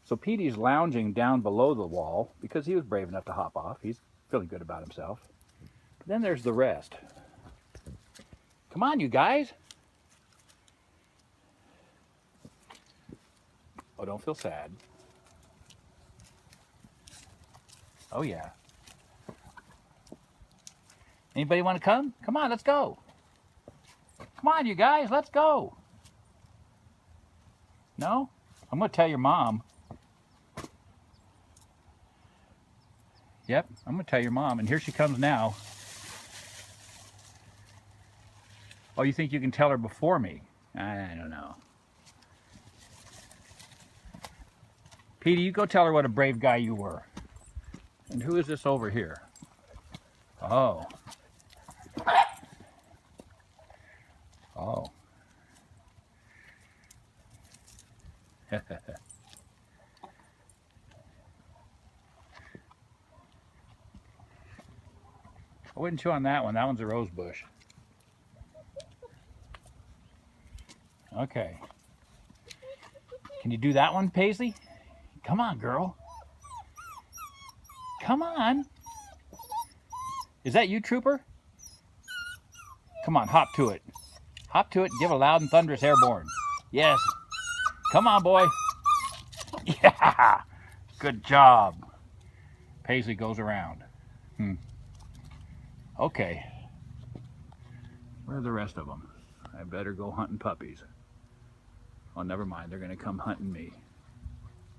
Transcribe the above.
So Petey's lounging down below the wall because he was brave enough to hop off. He's feeling good about himself. Then there's the rest. Come on, you guys. Oh, don't feel sad. Oh, yeah. Anybody want to come? Come on, let's go. Come on, you guys, let's go. No? I'm going to tell your mom. Yep, I'm going to tell your mom, and here she comes now. Oh, you think you can tell her before me? I don't know. Petey, you go tell her what a brave guy you were. And who is this over here? Oh. Oh. I wouldn't chew on that one. That one's a rose bush. Okay. Can you do that one, Paisley? Come on, girl. Come on. Is that you, Trooper? Come on, hop to it. Hop to it, give a loud and thunderous airborne. Yes. Come on, boy. Yeah. Good job. Paisley goes around. Okay. Where are the rest of them? I better go hunting puppies. Oh, never mind. They're going to come hunting me.